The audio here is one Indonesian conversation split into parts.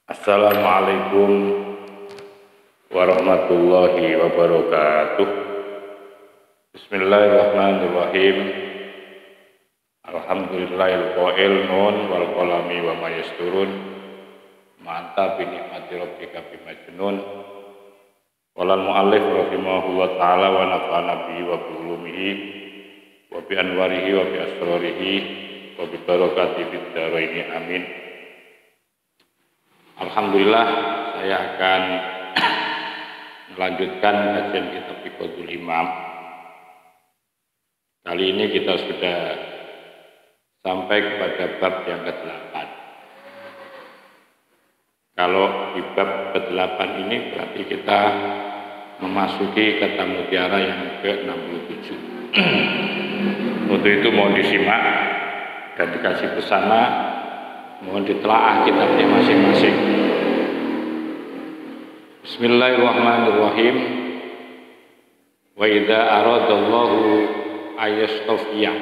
Assalamualaikum warahmatullahi wabarakatuh. Bismillahirrahmanirrahim. Alhamdulillahil qail nun wal qalami wa ma yasturun. Ma'anta bi ni'mati rabbika bimajnun. Walal mu'allif rahimahullah ta'ala wa nafa'ana bihi wa bi ulumihi wa bi anwarihi wa bi asrarihi wa bi barakati fid dharaini amin. Alhamdulillah, saya akan melanjutkan kajian kitab Fiqhul Imam. Kali ini kita sudah sampai kepada bab yang ke-8. Kalau di bab ke-8 ini berarti kita memasuki kata mutiara yang ke-67. Untuk itu mohon disimak dan dikasih pesana, mohon ditelaah kitabnya masing-masing. Bismillahirrahmanirrahim. Wa idza aradallahu ayastafiya.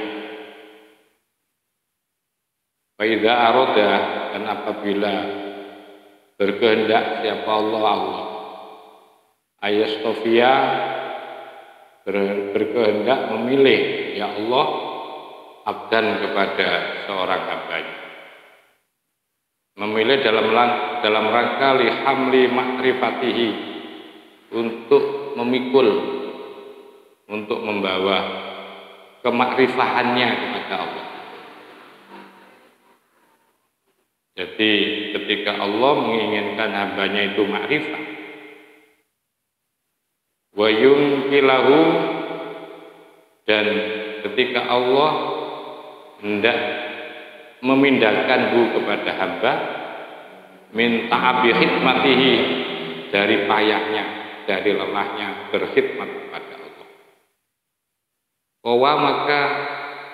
Wa idza arada, dan apabila berkehendak siapa Allah ayastafiya, berkehendak memilih ya Allah abdan kepada seorang hambanya, memilih dalam rangka lihamli ma'rifatihi, untuk memikul, untuk membawa kemakrifahannya kepada Allah. Jadi ketika Allah menginginkan hambanya itu makrifah, wa yunkilahu, dan ketika Allah hendak memindahkan kepada hamba min ta'abi khidmatihi, dari payahnya, dari lelahnya berkhidmat kepada Allah. Wa maka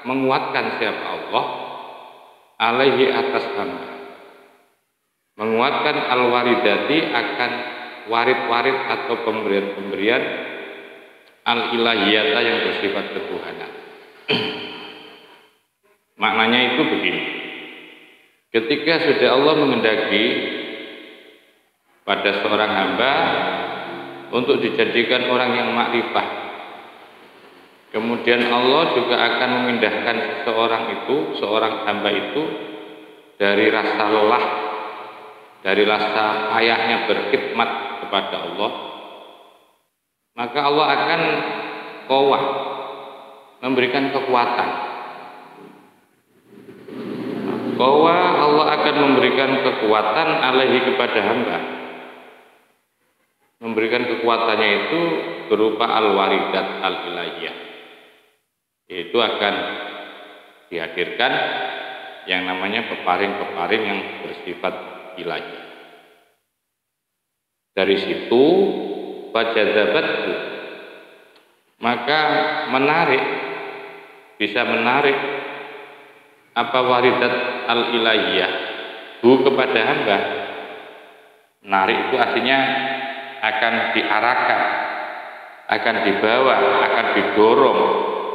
menguatkan siapa Allah alaihi atas hamba, menguatkan al-waridati akan warid-warid atau pemberian-pemberian al-ilahiyata yang bersifat ketuhanan. Maknanya itu begini. Ketika sudah Allah mengendaki pada seorang hamba untuk dijadikan orang yang makrifah, kemudian Allah juga akan memindahkan seorang hamba itu dari rasa lelah, dari rasa payahnya berkhidmat kepada Allah, maka Allah akan qawwah, memberikan kekuatan. Bahwa Allah akan memberikan kekuatan alaihi kepada hamba. Memberikan kekuatannya itu berupa al-waridat al-ilahiyah. Itu akan dihadirkan yang namanya peparing-peparing yang bersifat ilahiyah. Dari situ fajadzabathu, maka bisa menarik apa waridat al-ilahiyah kepada hamba. Narik itu artinya akan diarahkan, akan dibawa, akan didorong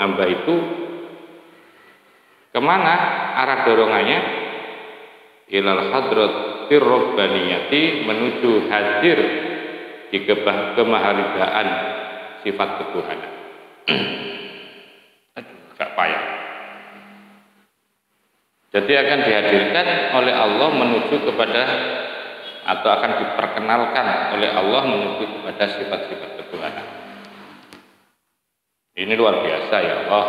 hamba itu kemana arah dorongannya? Ilal hadratir rabbaniyati, menuju hadir di kemaharibaan sifat ketuhanan. Agak payah. Jadi akan dihadirkan oleh Allah menuju kepada, atau akan diperkenalkan oleh Allah menuju kepada sifat-sifat ketuhanan. Ini luar biasa ya Allah.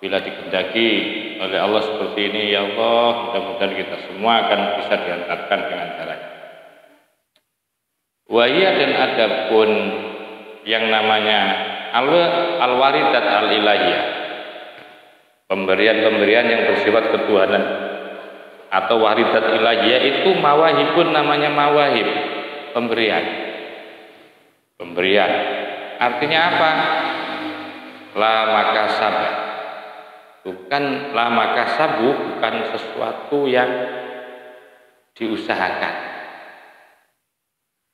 Bila dikehendaki oleh Allah seperti ini ya Allah, mudah-mudahan kita semua akan bisa dihantarkan dengan caranya. Wahia, dan adapun yang namanya al-waridat al-ilahiyah, pemberian-pemberian yang bersifat ketuhanan atau waridat ilahiyah itu mawahibun, namanya mawahib, pemberian. Artinya apa? La makasabu, bukan sesuatu yang diusahakan.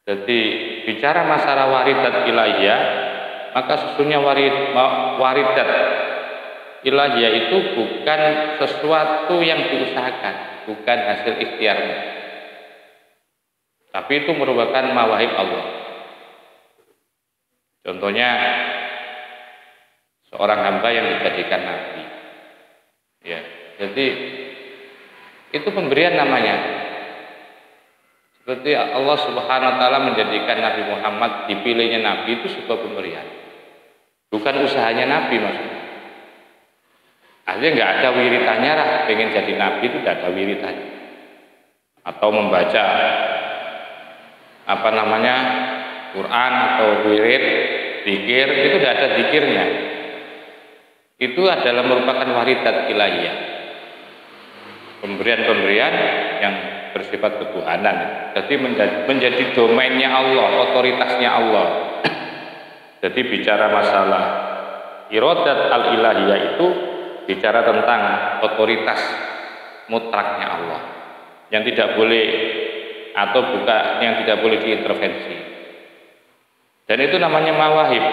Jadi bicara masalah waridat ilahiyah, maka sesungguhnya waridat ilahiyah itu bukan sesuatu yang diusahakan, bukan hasil ikhtiarmu. Tapi itu merupakan mawahib Allah. Contohnya seorang hamba yang dijadikan nabi. Ya, jadi itu pemberian namanya. Seperti Allah Subhanahu wa taala menjadikan Nabi Muhammad, dipilihnya nabi itu sebuah pemberian. Bukan usahanya nabi maksudnya. Artinya nggak ada wiritannya lah, pengen jadi nabi itu nggak ada wiritannya. Atau membaca Quran atau wirid, zikir, itu tidak ada zikirnya. Itu adalah merupakan waridat ilahiyah, pemberian-pemberian yang bersifat ketuhanan. Jadi menjadi domainnya Allah, otoritasnya Allah. Jadi bicara masalah iradat al-ilahiyah itu bicara tentang otoritas mutlaknya Allah, yang tidak boleh yang tidak boleh diintervensi. Dan itu namanya mawahib,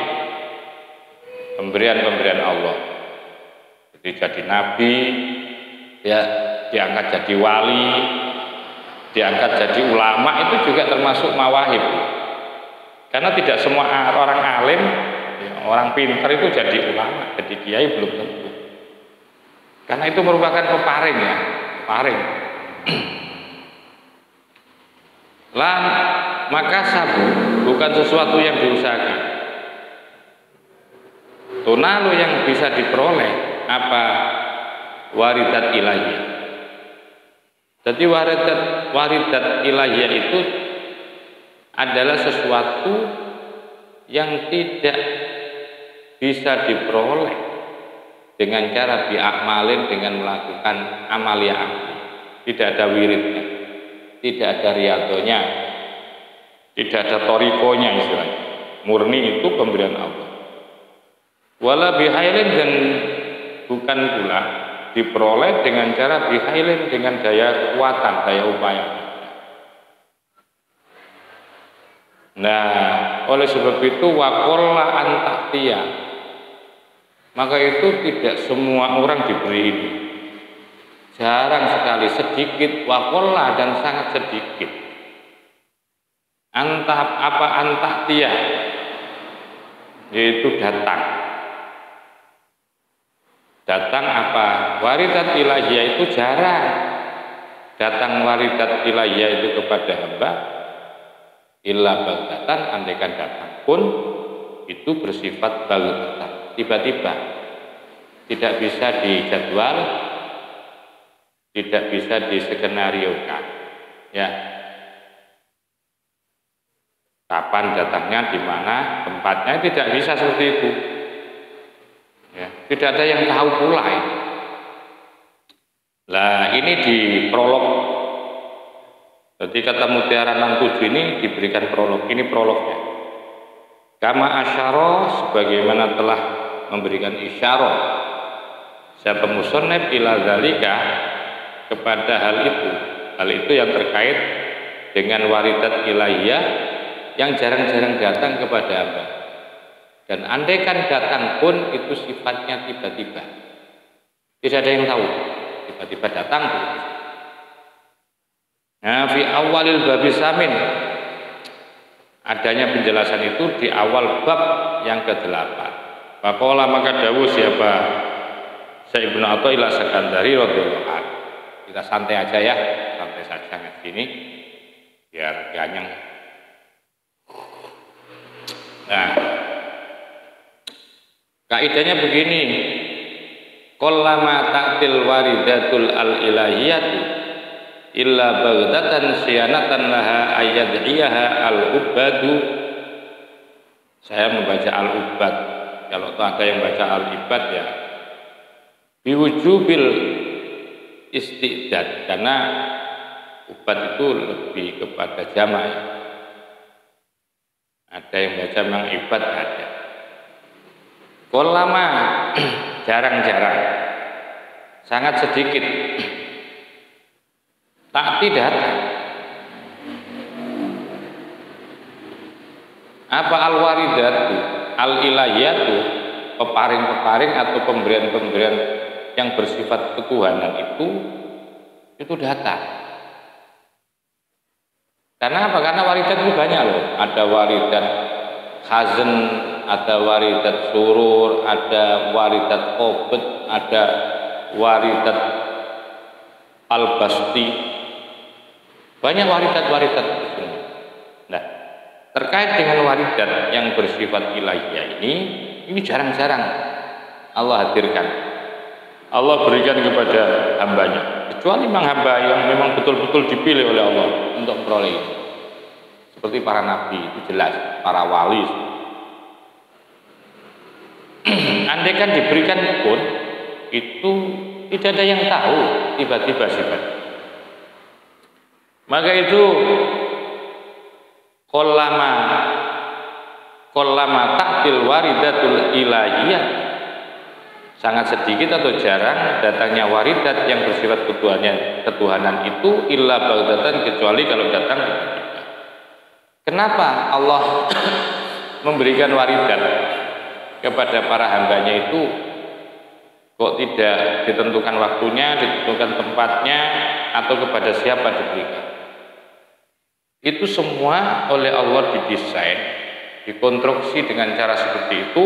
pemberian-pemberian Allah. Jadi jadi nabi, ya diangkat jadi wali, diangkat jadi ulama, itu juga termasuk mawahib. Karena tidak semua orang alim, orang pintar itu jadi ulama, jadi kiai belum tentu. Karena itu merupakan peparing ya, peparing. Maka sabu bukan sesuatu yang diusahakan. Tunalu yang bisa diperoleh apa? Waridat ilahiyah. Jadi waridat ilahiyah itu adalah sesuatu yang tidak bisa diperoleh dengan cara bi'amalin, dengan melakukan amalia. Tidak ada wiridnya, tidak ada riadonya, tidak ada torikonya istilahnya. Murni itu pemberian Allah. Wala bihailin, dan bukan pula diperoleh dengan cara bihailin, dengan daya kekuatan, daya upaya. Nah, oleh sebab itu wakola antaktia, maka itu tidak semua orang diberi ini. Jarang sekali, sedikit, wakola, dan sangat sedikit. Antaktia, yaitu datang. Datang apa? Waridat ilahiyah itu jarang. Datang waridat ilahiyah itu kepada hamba illa baghtatan, andaikan datang pun itu bersifat baghtatan, tiba-tiba, tidak bisa dijadwal, tidak bisa diskenariokan, ya. Kapan datangnya, di mana tempatnya, tidak bisa seperti itu. Ya, tidak ada yang tahu pula ini. Lah ini di prolog. Jadi kata Mutiara 67 ini diberikan prolog. Ini prolognya. Kama asyara, sebagaimana telah memberikan isyarah siapa musannif ila zalika, kepada hal itu yang terkait dengan waridat ilahiyah yang jarang-jarang datang kepada hamba. Dan andaikan datang pun itu sifatnya tiba-tiba, tidak ada yang tahu, tiba-tiba datang begitu. Nah, fi awalil babis samin, adanya penjelasan itu di awal bab yang ke-8. Faqala, maka dawuh siapa Syekh Ibnu Athaillah Sakandari radhiyallahu anhu. Kita santai aja ya, santai saja di sini biar ganyang. Nah, kaidahnya begini, qallama ta'til waridatul al-ilahiyatu illa baghdatan syianatan laha ayyad'iyaha al-ubadu. Saya membaca al-ubad, kalau ada yang baca al-ibad ya biwujubil istidad, karena ubad itu lebih kepada jamak ya. Ada yang baca memang ibad, ada. Kolama jarang-jarang, sangat sedikit. Tak datang. Apa al-waridatu, al-ilahiyatu, peparing-peparing atau pemberian-pemberian yang bersifat ketuhanan itu datang. Karena apa? Karena waridat itu banyak loh. Ada waridat khazan, ada waridat surur, ada waridat qobet, ada waridat al-basti. Banyak waridat-waridat di sini. Nah, terkait dengan waridat yang bersifat ilahiyah ini jarang-jarang Allah hadirkan. Allah berikan kepada hambanya. Kecuali memang hamba yang memang betul-betul dipilih oleh Allah untuk memperoleh itu. Seperti para nabi itu jelas, para wali. Andai kan diberikan pun itu tidak ada yang tahu tiba-tiba sifat. Maka itu Qallama ta'til waridatul ilahiyah, sangat sedikit atau jarang datangnya waridat yang bersifat ketuhanan itu illa baghdatan, kecuali kalau datang tiba-tiba. Kenapa Allah memberikan waridat kepada para hambanya itu kok tidak ditentukan waktunya, ditentukan tempatnya, atau kepada siapa diberikan? Itu semua oleh Allah didesain, dikonstruksi dengan cara seperti itu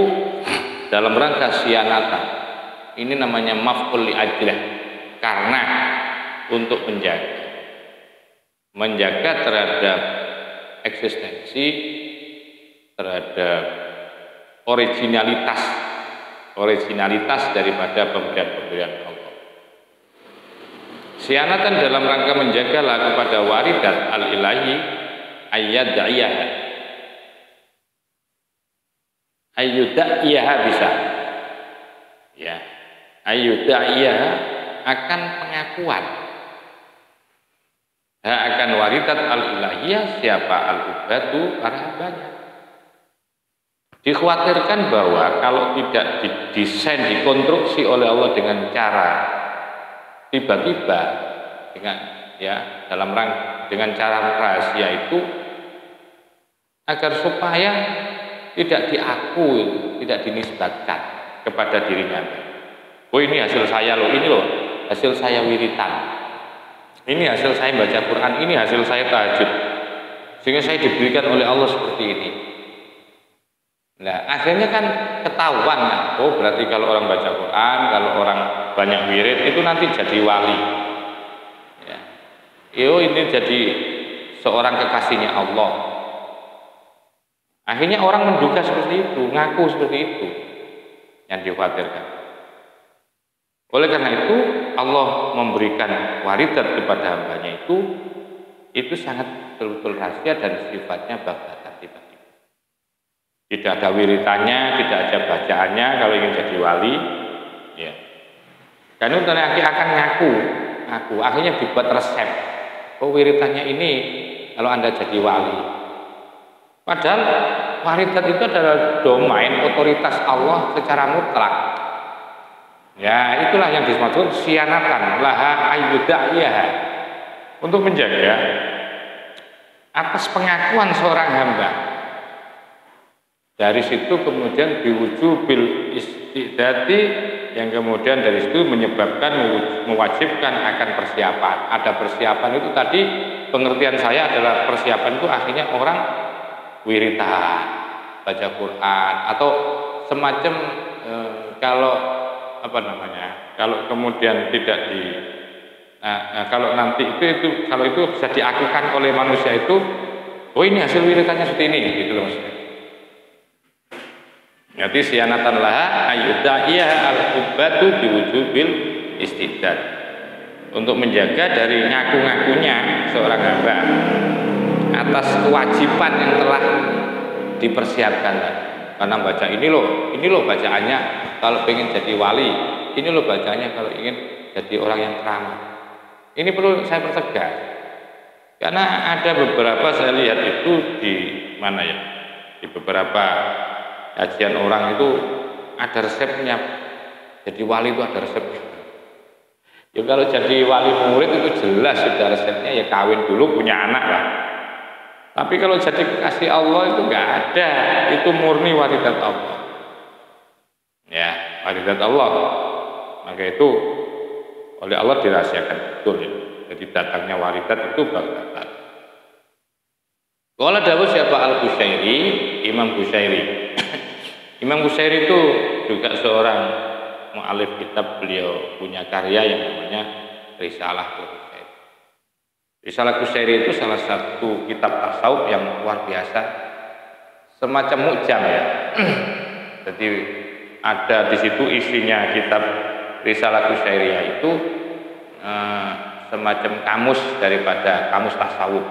dalam rangka sianatan. Ini namanya maf'ul li ajlah, karena untuk menjaga terhadap eksistensi, terhadap originalitas daripada pemberian Allah. Sianatan dalam rangka menjagalah kepada waridat al-ilahi ayyudaiyaha bisa, ya, ayyudaiyaha akan pengakuan akan waridat al-ilahiyah siapa al-ubadu, para hambanya. Dikhawatirkan bahwa kalau tidak didesain, dikonstruksi oleh Allah dengan cara tiba-tiba, dengan cara rahasia itu, agar supaya tidak diakui, tidak dinisbatkan kepada dirinya. Oh, ini hasil saya loh, ini loh hasil saya wiritan, ini hasil saya baca Quran, ini hasil saya tahajud, sehingga saya diberikan oleh Allah seperti ini. Nah, akhirnya kan ketahuan, oh berarti kalau orang baca Quran, kalau orang banyak wirid itu nanti jadi wali. Ya. Ini jadi seorang kekasihnya Allah. Akhirnya orang menduga seperti itu, ngaku seperti itu, yang dikhawatirkan. Oleh karena itu Allah memberikan waridat kepada hambanya itu sangat betul-betul rahasia dan sifatnya baghdatan. Tidak ada wiritannya, tidak ada bacaannya kalau ingin jadi wali, ya. Dan itu nanti akan ngaku, akhirnya dibuat resep. Oh, wiritannya ini kalau Anda jadi wali. Padahal waridat itu adalah domain otoritas Allah secara mutlak. Ya, itulah yang dimaksud sianatan laha ayyudaiyaha, untuk menjaga atas pengakuan seorang hamba. Dari situ kemudian biwujubil istidati, yang kemudian dari situ menyebabkan mewajibkan akan persiapan. Ada persiapan itu tadi, pengertian saya adalah persiapan itu akhirnya orang wiritan, baca Quran, atau semacam kalau kemudian tidak kalau nanti itu kalau itu bisa diakukan oleh manusia itu, oh ini hasil wiritannya seperti ini, gitu loh maksudnya. Jadi sianatan laha ayyudaiyaha al-ubadu biwujubil istidad, untuk menjaga dari ngaku-ngakunya seorang hamba atas kewajiban yang telah dipersiapkan. Karena baca ini loh bacaannya kalau ingin jadi wali, ini loh bacaannya kalau ingin jadi orang yang keramat. Ini perlu saya pertegas, karena ada beberapa saya lihat itu di beberapa kajian orang itu ada resepnya. Jadi wali itu ada resepnya. Ya kalau jadi wali murid itu jelas sudah resepnya, ya kawin dulu punya anak lah. Tapi kalau jadi kekasih Allah itu nggak ada, itu murni waridat Allah. Ya, waridat Allah. Maka itu oleh Allah dirahasiakan betul ya. Jadi datangnya waridat itu baghdatan. Qala dawuh siapa Al-Busyairi, Imam Busyairi. Imam Busyairi itu juga seorang mu'alif kitab, beliau punya karya yang namanya Risalah Busyairi. Risalah Busyairi itu salah satu kitab tasawuf yang luar biasa, semacam mu'jam ya. Jadi ada di situ isinya kitab Risalah Busyairi itu semacam kamus daripada kamus tasawuf.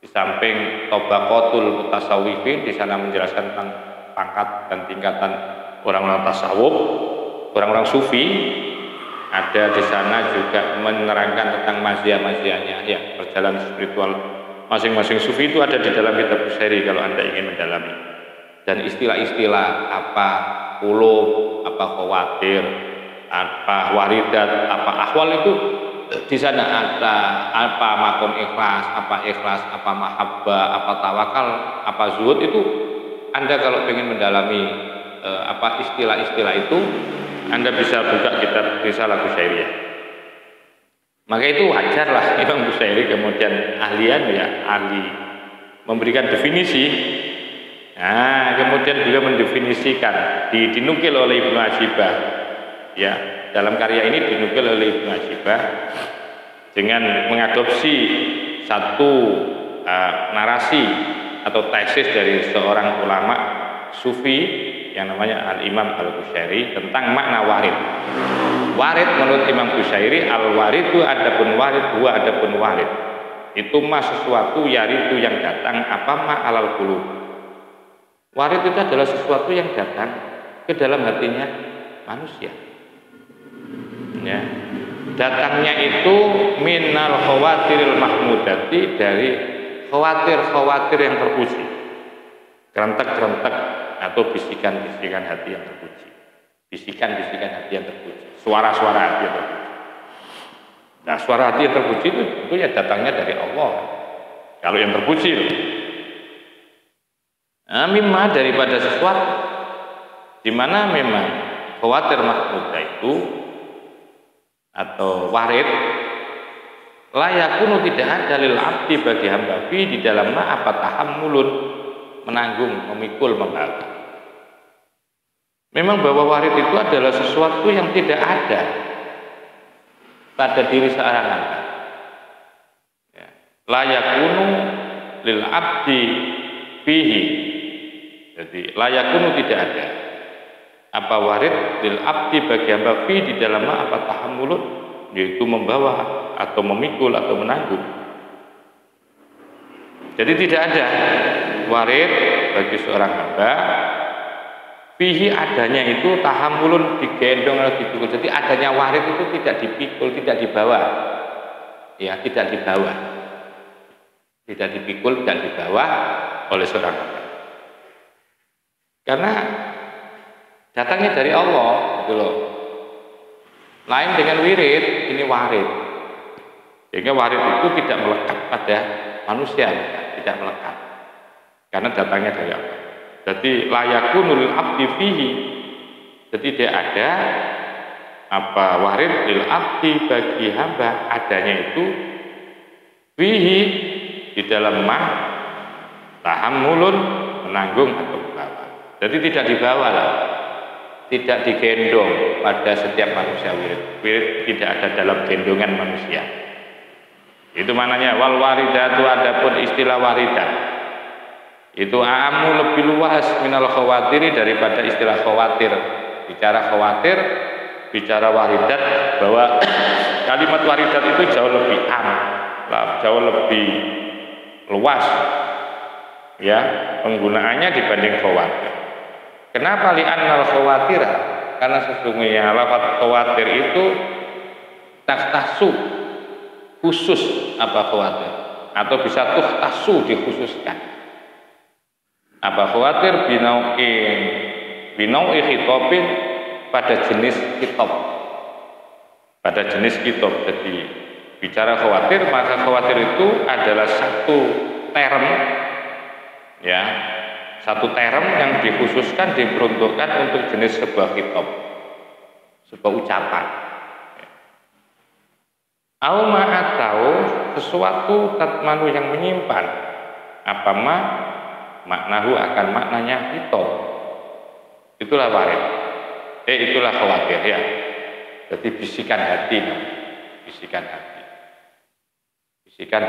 Di samping Tabaqatul Mutasawwifin, di sana menjelaskan tentang pangkat dan tingkatan orang-orang tasawuf, orang-orang sufi. Ada di sana juga menerangkan tentang mazhab-mazhabnya, ya, perjalanan spiritual masing-masing sufi itu ada di dalam kitab Busyairi kalau Anda ingin mendalami. Dan istilah-istilah apa qulub, apa khawatir, apa waridat, apa ahwal itu di sana ada apa makom ikhlas, apa mahabbah, apa tawakal, apa zuhud. Itu Anda kalau ingin mendalami apa istilah-istilah itu, Anda bisa buka kitab Risalah Busyairiyah. Maka itu wajarlah Imam Busyairi kemudian ahli memberikan definisi. Nah, kemudian beliau mendefinisikan, dinukil oleh Ibnu Ajibah, ya, dalam karya ini dinukil oleh Ibnu Ajibah dengan mengadopsi satu narasi atau tesis dari seorang ulama sufi yang namanya Al-Imam Al-Busyairi tentang makna warid. Warid menurut Imam Busyairi, al-waridu adapun warid, huwa adapun warid, itu mah sesuatu yaridu yang datang, apa ma alal qulub. Warid itu adalah sesuatu yang datang ke dalam hatinya manusia. Ya. Datangnya itu minal khawatiril mahmudati, dari khawatir-khawatir yang terpuji, kerentek-kerentek atau bisikan-bisikan hati yang terpuji, bisikan-bisikan hati yang terpuji, suara-suara hati yang terpuji. Nah, suara hati yang terpuji itu tentunya datangnya dari Allah. Kalau yang terpuji itu mimma daripada sesuatu di mana memang khawatir mahmudah itu atau warid layakunu tidak ada lil abdi bagi hamba fi di dalam apa tahammulun, menanggung, memikul, membawa. Memang bahwa warid itu adalah sesuatu yang tidak ada pada diri seorang hamba. Ya. Layakunu lil abdi fihi. Jadi layakunu tidak ada apa warid lil abdi bagi hamba fi di dalam apa tahammulun, yaitu membawa atau memikul atau menanggung. Jadi tidak ada warid bagi seorang hamba fihi, adanya itu tahammulun, digendong atau dipikul. Jadi adanya warid itu tidak dipikul, tidak dibawa, ya, tidak dibawa, tidak dipikul, tidak dibawa oleh seorang hamba. Karena datangnya dari Allah, gitu loh. Lain dengan wirid, ini warid. Sehingga warid itu tidak melekat pada manusia, tidak melekat. Karena datangnya dari Allah. Jadi layakunul abdi fihi. Jadi dia ada apa warid lil abdi bagi hamba, adanya itu fihi di dalam tahammulun, menanggung atau membawa. Jadi tidak dibawa lah, tidak digendong pada setiap manusia wirid. Wirid tidak ada dalam gendongan manusia. Itu maknanya wal waridatu, adapun istilah waridat itu amu lebih luas minal khawatiri daripada istilah khawatir. Bicara khawatir, bicara waridat, bahwa kalimat waridat itu jauh lebih jauh lebih luas, ya, penggunaannya dibanding khawatir. Kenapa li'annal khawatira? Karena sesungguhnya lafaz khawatir itu takhtasu, khusus apa khawatir, atau bisa tukhtasu, dikhususkan. Apa khawatir binau'i khitobin, pada jenis khitab, pada jenis khitab. Jadi bicara khawatir, maka khawatir itu adalah satu term, ya, satu term yang dikhususkan, diperuntukkan untuk jenis sebuah khitab, sebuah ucapan. Au atau sesuatu tatmanu yang menyimpan Apa maknahu akan maknanya khitab. Itulah warid. Itulah khawatir ya. Jadi bisikan hati, bisikan hati. Bisikan.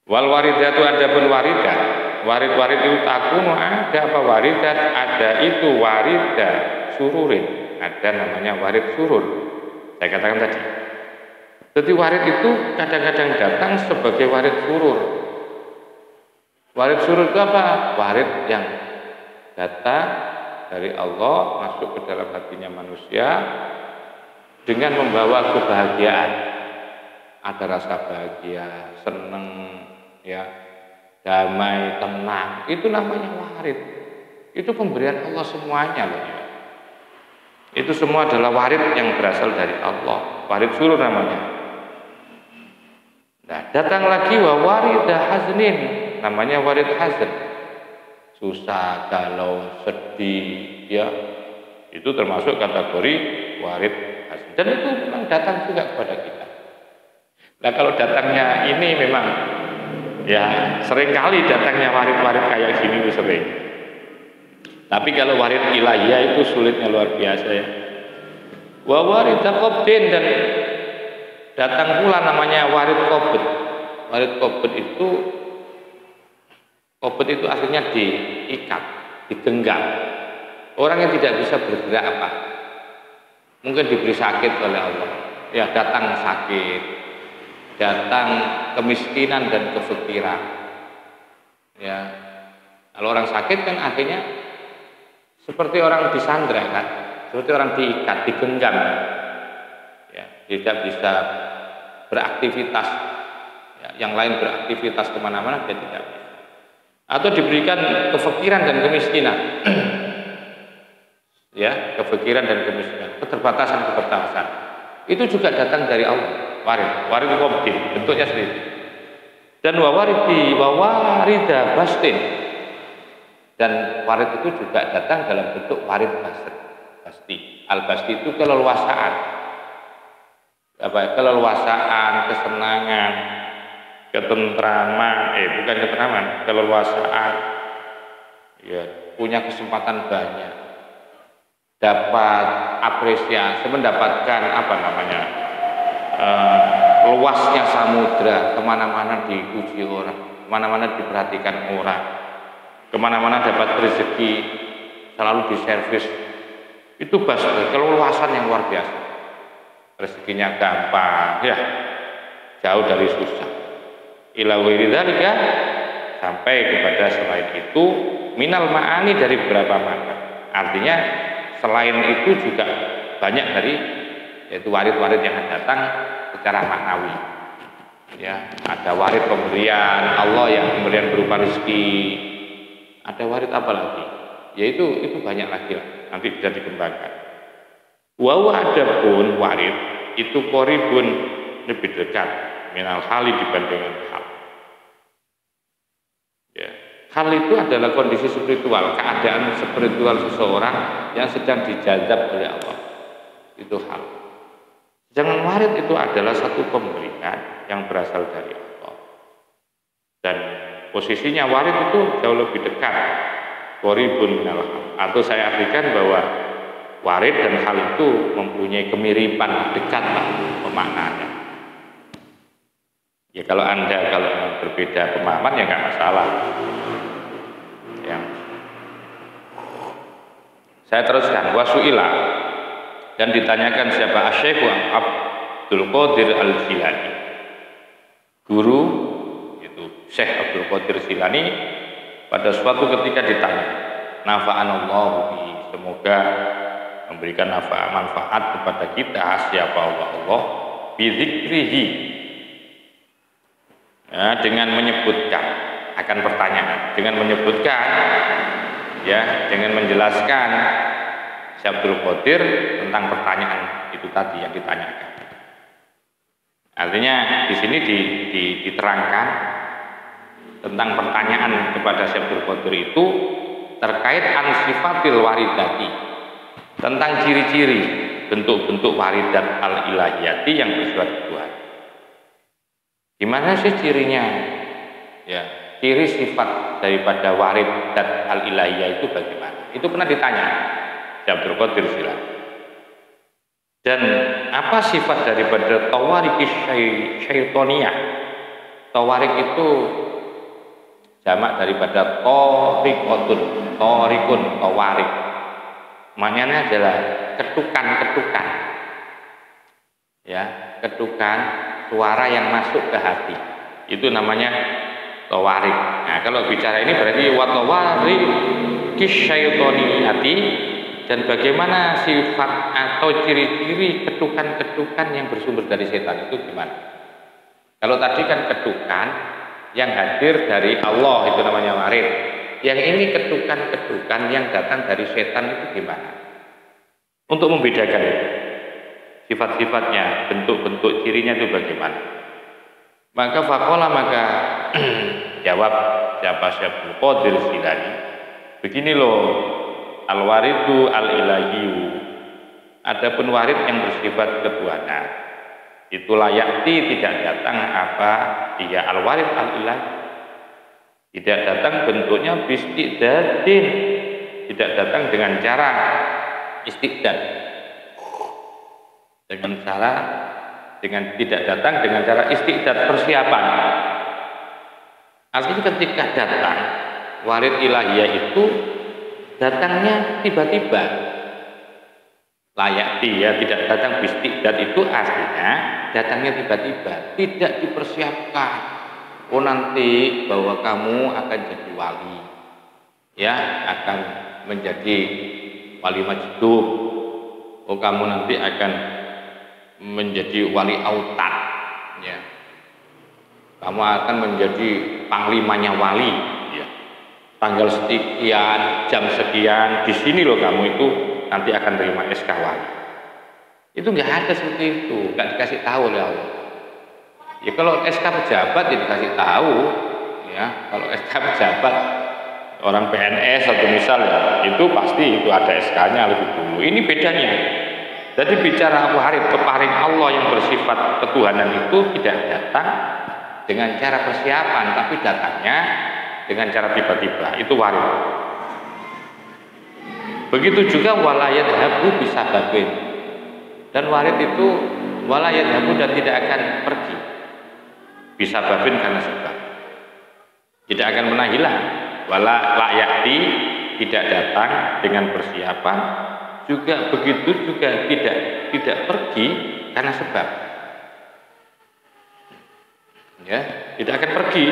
Wal waridatu adapun waridat. Warid itu takunu ada apa waridat? Ada itu waridah sururin. Ada namanya warid surur. Saya katakan tadi. Jadi warid itu kadang-kadang datang sebagai warid surur. Warid surur itu apa? Warid yang datang dari Allah masuk ke dalam hatinya manusia dengan membawa kebahagiaan. Ada rasa bahagia, senang, ya, damai, tenang. Itu namanya warid. Itu pemberian Allah semuanya loh ya. Itu semua adalah warid yang berasal dari Allah. Warid surur namanya. Nah, datang lagi wa waridah haznin, namanya warid hazn. Susah, galau, sedih, ya. Itu termasuk kategori warid hazn. Dan itu memang datang juga kepada kita. Nah, kalau datangnya ini memang ya seringkali datangnya warid-warid kayak gini itu sering. Tapi kalau warid ilahiyah itu sulitnya luar biasa ya. Wa waridah qabdin, dan datang pula namanya warid qabd. Warid qabd itu artinya diikat, digenggam. Orang yang tidak bisa bergerak apa? Mungkin diberi sakit oleh Allah. Ya, datang sakit, datang kemiskinan dan kefakiran. Ya, kalau orang sakit kan artinya seperti orang disandra kan, seperti orang diikat, digenggam. Ya, tidak bisa beraktivitas. Ya, yang lain beraktivitas kemana-mana dia tidak bisa. Atau diberikan kefakiran dan kemiskinan. Ya, kefakiran dan kemiskinan, keterbatasan. Itu juga datang dari Allah. Warid qabdin, bentuknya seperti itu. Dan warida bastin. Dan warid itu juga datang dalam bentuk warid basti. Al-basti itu keleluasaan. Keleluasaan, kesenangan, ketentraman, bukan ketentraman, keleluasaan. Ya, punya kesempatan banyak. Dapat apresiasi, mendapatkan luasnya samudra, kemana-mana dipuji orang, kemana-mana diperhatikan orang, kemana-mana dapat rezeki, selalu diservis. Itu keleluasan yang luar biasa. Rezekinya gampang, ya, jauh dari susah. Ila ghairi dzalika, sampai kepada selain itu, minal ma'ani, dari beberapa makna. Artinya selain itu juga banyak dari yaitu warid-warid yang datang secara maknawi. Ya, ada warid pemberian Allah yang pemberian berupa rezeki. Ada warid apa lagi? Yaitu itu banyak lagi lah. Nanti bisa dikembangkan. Wa adapun warid itu qoribun, lebih dekat minal hali dibandingkan hal. Ya. Hal itu adalah kondisi spiritual, keadaan spiritual seseorang yang sedang dijazab oleh Allah. Itu hal. Jangan warid itu adalah satu pemberian yang berasal dari Allah. Dan posisinya warid itu jauh lebih dekat. Qoribun minal hal. Atau saya artikan bahwa warid dan hal itu mempunyai kemiripan, dekatlah pemaknaannya. Ya kalau berbeda pemahaman ya nggak masalah. Ya. Saya teruskan, wasu'ila, dan ditanyakan siapa Asy-Syaikh Abdul Qadir Al-Jilani. Guru itu Syekh Abdul Qadir Jilani pada suatu ketika ditanya, nafa'anallahu bi, semoga memberikan manfaat kepada kita siapa Allah bidzikrihi, ya, dengan menyebutkan akan pertanyaan, dengan menyebutkan, ya, dengan menjelaskan Syekh Abdul Qadir tentang pertanyaan itu tadi yang ditanyakan. Artinya di sini diterangkan tentang pertanyaan kepada Syekh Abdul Qadir itu terkait ansifatil waridati, tentang ciri-ciri bentuk-bentuk waridat al-ilahiyati yang bersifat Tuhan. Gimana sih cirinya? Ya, ciri sifat daripada warid dan al-ilahiyah itu bagaimana? Itu pernah ditanya Syekh Abdul Qadir Jilani. Dan apa sifat daripada tawarik syaitoniyah? Tawarik itu jamak daripada torikun, tawarik. Maknanya adalah ketukan-ketukan. Ya, ketukan suara yang masuk ke hati. Itu namanya tawarik. Nah, kalau bicara ini berarti watawarik kisyaitoni, dan bagaimana sifat atau ciri-ciri ketukan-ketukan yang bersumber dari setan itu gimana? Kalau tadi kan ketukan yang hadir dari Allah itu namanya warid. Yang ini ketukan-ketukan yang datang dari setan itu gimana? Untuk membedakan sifat-sifatnya, bentuk-bentuk cirinya itu bagaimana? Maka maka jawab siapa Syekh Abdul Qadir Jilani, begini loh, al-waridu al-ilahiyu, adapun warid yang bersifat ketuhanan itu layakti tidak datang apa dia al-warid al-ilahi, tidak datang bentuknya bistiqdadin, tidak datang dengan cara istiqdad, tidak datang dengan cara istiqdad persiapan. Artinya ketika datang warid ilahiyah itu datangnya tiba-tiba, layak dia tidak datang bistiqdad itu artinya datangnya tiba-tiba, tidak dipersiapkan. Oh nanti bahwa kamu akan jadi wali, ya akan menjadi wali majdub. Oh kamu nanti akan menjadi wali autat, ya. Kamu akan menjadi panglimanya wali, ya. Tanggal sekian, jam sekian, di sini loh kamu itu nanti akan terima SK wali. Itu nggak ada seperti itu, nggak dikasih tahu oleh Allah. Ya kalau SK pejabat ya dikasih tahu, ya. Kalau SK pejabat orang PNS atau misal ya, itu pasti itu ada SK-nya lebih dulu. Ini bedanya. Jadi bicara warid peparing Allah yang bersifat ketuhanan itu tidak datang dengan cara persiapan, tapi datangnya dengan cara tiba-tiba. Itu warid. Begitu juga walayat habu bisa babin. Dan warid itu walayat habu dan tidak akan pergi. Bisa babin karena sebab. Tidak akan pernah hilang. Wala layakti tidak datang dengan persiapan, juga begitu juga tidak pergi karena sebab. Ya, tidak akan pergi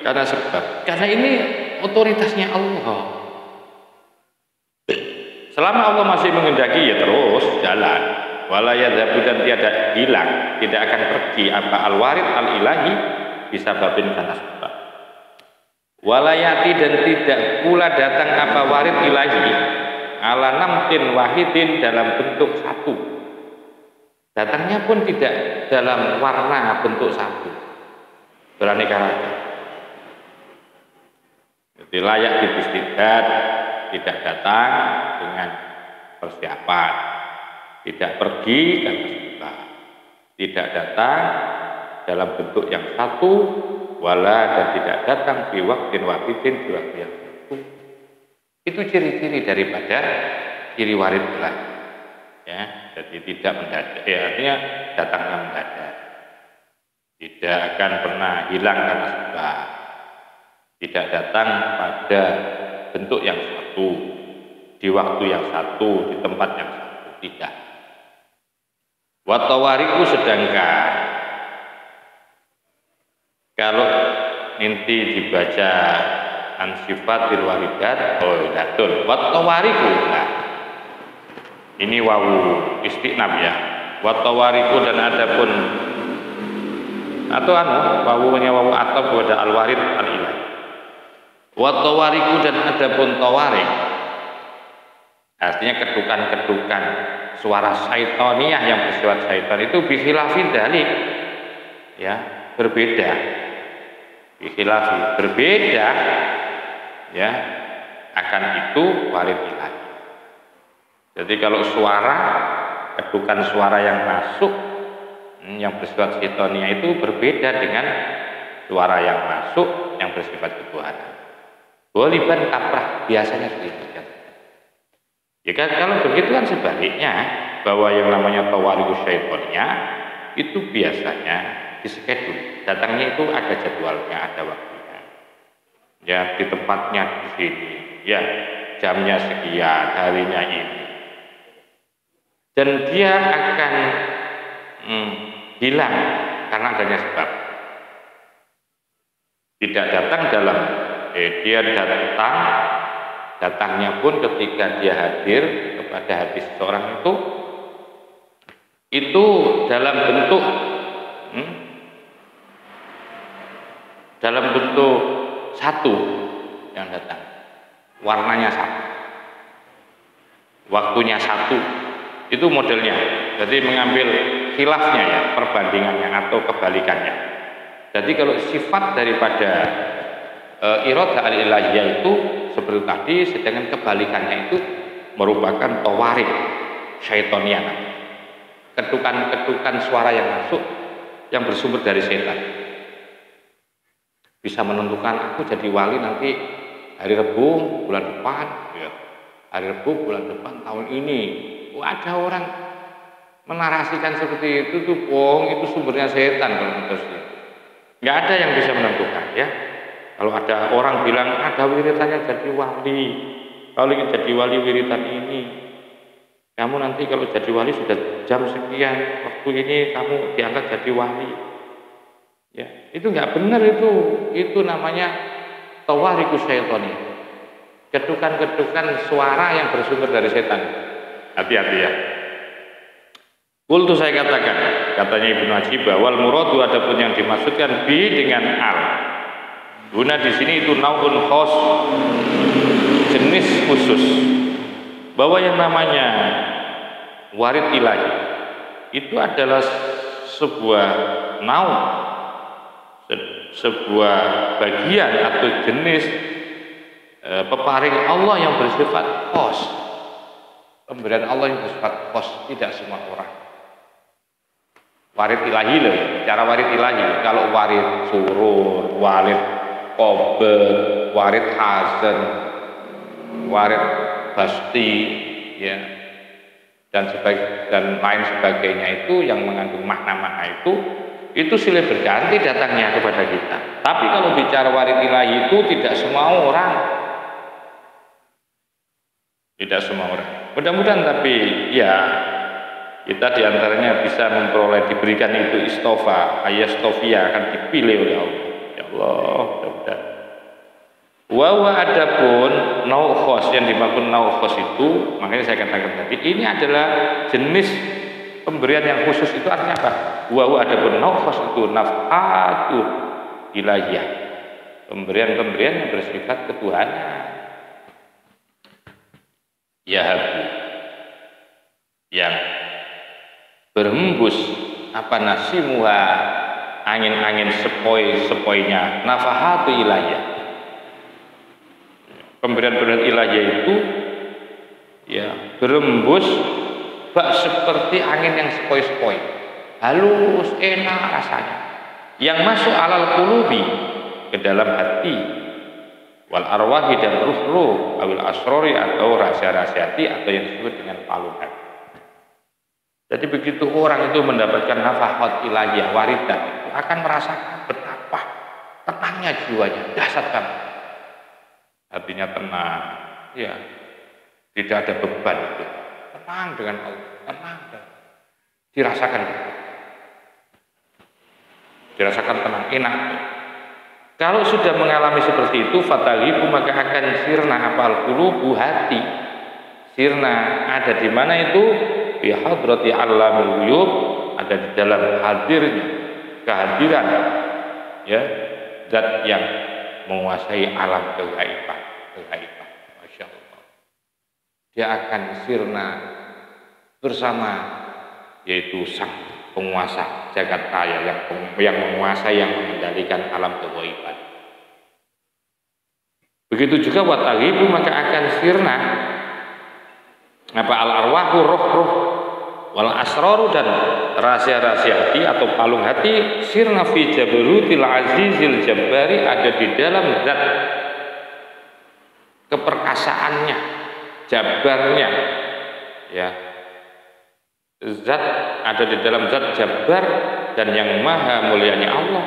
karena sebab. Karena ini otoritasnya Allah. Selama Allah masih menghendaki ya terus jalan. Wala yadhabu dan tiada hilang, tidak akan pergi apa al-warid al-ilahi bisa babin karena sebab. Walayati dan tidak pula datang apa warid ilahi ala namtin wahidin dalam bentuk satu. Datangnya pun tidak dalam warna bentuk satu, beraneka ragam. Jadi layak dibistiqdad, tidak datang dengan persiapan, tidak pergi karena sebab, tidak datang dalam bentuk yang satu, wala dan tidak datang di waktin wahidin di waktu yang satu. Itu ciri-ciri daripada ciri warid ilahi. Ya, jadi tidak mendadak. Ya, artinya datangnya mendadak. Tidak akan pernah hilang karena sebab. Tidak datang pada bentuk yang satu, di waktu yang satu, di tempat yang satu. Tidak. Watawariku sedangkan kalau nanti dibaca ansifatil waridat, oh betul. Watawariku, nah ini wawu istiqnab ya. Watawariku dan adapun atau wawunya wawu atau kepada al-warid al-ilahi. Watawariku dan adapun tawarik, artinya ketukan-ketukan suara syaitaniyah yang bersifat syaitan itu bikhilafin dalik, ya berbeda, bikhilafi berbeda, ya akan itu warid ilahi. Jadi kalau suara, ketukan suara yang masuk yang bersifat syaitaniyah itu berbeda dengan suara yang masuk yang bersifat ketuhanan. Goliban kaprah biasanya seperti itu. Ya kan, kalau begitu kan sebaliknya, bahwa yang namanya tawarius syaitonnya itu biasanya diskedul. Datangnya itu ada jadwalnya, ada waktunya. Ya, di tempatnya di sini, ya jamnya sekian, harinya ini. Dan dia akan hilang karena adanya sebab. Tidak datang dalam dia datangnya pun ketika dia hadir kepada hati seseorang itu dalam bentuk satu yang datang, warnanya satu, waktunya satu, itu modelnya. Jadi mengambil khilafnya ya, perbandingannya atau kebalikannya. Jadi kalau sifat daripada iradah al-ilahiyah itu seperti tadi, sedangkan kebalikannya itu merupakan tawarik syaitoniyah, ketukan-ketukan suara yang masuk yang bersumber dari setan. Bisa menentukan aku jadi wali nanti hari Rabu bulan depan, ya. Hari Rabu bulan depan tahun ini. Ada orang menarasikan seperti itu tuh, itu sumbernya setan kalau menurut saya. Nggak ada yang bisa menentukan, ya. Kalau ada orang bilang ada wiritannya jadi wali, kalau ingin jadi wali wiritan ini, kamu nanti kalau jadi wali sudah jam sekian, waktu ini kamu diangkat jadi wali. Ya, itu nggak benar itu namanya tawarikus syaitoni, ketukan-ketukan suara yang bersumber dari setan. Hati-hati ya. Kultu saya katakan, katanya Ibnu Ajibah, wal muradu adapun yang dimaksudkan bi dengan al. Guna di sini itu naun khos, jenis khusus. Bahwa yang namanya warid ilahi itu adalah sebuah naun, sebuah bagian atau jenis peparing Allah yang bersifat khos. Pemberian Allah yang bersifat khos, tidak semua orang. Warid ilahi loh, bicara warid ilahi. Kalau warid surur, warid qabr, warid hasan, warid basti, ya, dan lain sebagainya itu yang mengandung makna-makna itu silih berganti datangnya kepada kita. Tapi kalau bicara warid ilahi itu tidak semua orang. Tidak semua orang. Mudah-mudahan tapi ya kita diantaranya bisa memperoleh, diberikan itu istofa, ayastofia, akan dipilih oleh Allah. Ya Allah, mudah-mudahan. Wawa adapun nau khos, yang dimaksud nau khos itu, makanya saya katakan tadi, ini adalah jenis pemberian yang khusus. Itu artinya apa? Wawa adapun nau khos itu naf'atu ilahiyah, pemberian-pemberian yang bersifat ketuhanan. Yahabu, yang berhembus apa nasimuha, angin-angin sepoi-sepoinya, nafahatu ilahiyah, pemberian-pemberian ilahiyah itu ya berembus bak seperti angin yang sepoi-sepoi, halus, enak rasanya, yang masuk alal qulubi, ke dalam hati, wal arwahi, dan ruh-ruh, awil asrori, atau rahasia-rahasia hati, atau yang disebut dengan palung hati. Jadi begitu orang itu mendapatkan nafahat ilahiyah waridah, itu akan merasakan betapa tenangnya jiwanya, dahsyat banget. Hatinya tenang, ya, tidak ada beban itu, tenang dengan Allah, tenang, dirasakan tenang, enak. Kalau sudah mengalami seperti itu, fatalibu, maka akan sirna apal qulubu, hati sirna. Ada di mana itu? Fi hadrati allamil ghuyub, ada di dalam hadirnya, kehadiran ya zat yang menguasai alam kegaiban. Masya Allah, dia akan sirna bersama, yaitu sang penguasa jagat raya, yang menguasai, yang mengendalikan alam kegaiban. Begitu juga wataghibu, maka akan sirna apa al arwahu, roh-roh, wal asraru dan rahasia-rahasia hati atau palung hati sirna fi jabarutil azizil jabbari ada di dalam zat keperkasaannya, jabarnya, ya, zat ada di dalam zat Jabbar dan yang maha mulianya Allah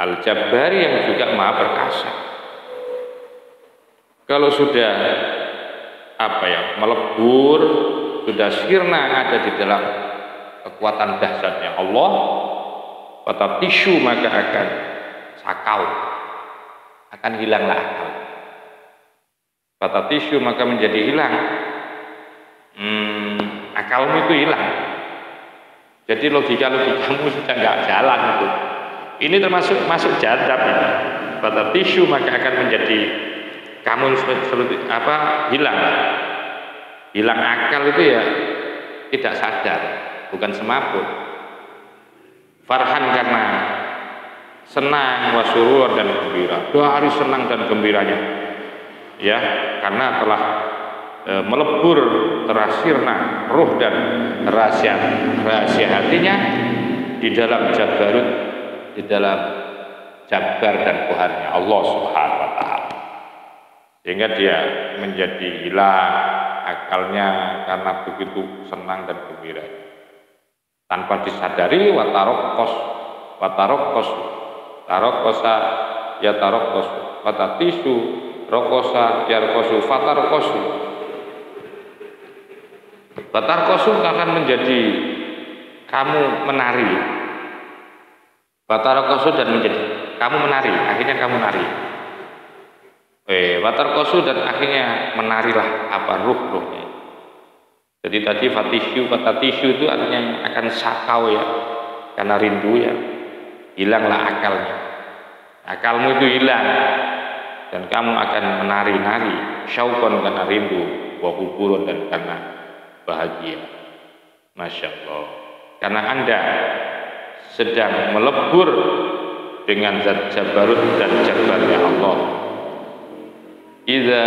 Al-Jabbari yang juga maha perkasa. Kalau sudah melebur, sudah sirna ada di dalam kekuatan dahsyatnya Allah, kata tisu maka akan sakau, akan hilanglah akal. Kata tisu maka menjadi hilang, akalmu itu hilang. Jadi logikamu sudah nggak jalan itu. Ini termasuk masuk jadab ini. Kata tisu maka akan menjadi kamu hilang akal itu ya tidak sadar, bukan semaput. Farhan karena senang, wasurur dan gembira. 2 hari senang dan gembiranya, ya, karena telah melebur terasirna ruh dan rahasia hatinya di dalam Jabarut, di dalam Jabbar dan Tuhannya Allah Subhanahu wa taala, sehingga dia menjadi hilang akalnya karena begitu senang dan gembira tanpa disadari. Tarokosa ya tarokos watatisu rokosa ya rokosu fatarokosu. Batarkosu akan menjadi kamu menari. Batarkosu dan menjadi kamu menari, akhirnya kamu menari. Batarkosu dan akhirnya menarilah ruhnya. Jadi tadi fatatisu itu artinya akan sakau ya, karena rindu ya, hilanglah akalnya. Akalmu itu hilang dan kamu akan menari-nari, syauqan karena rindu, wa kuburun dan karena bahagia. Masya Allah, karena Anda sedang melebur dengan zat Jabarut dan Jabbarnya Allah. Idza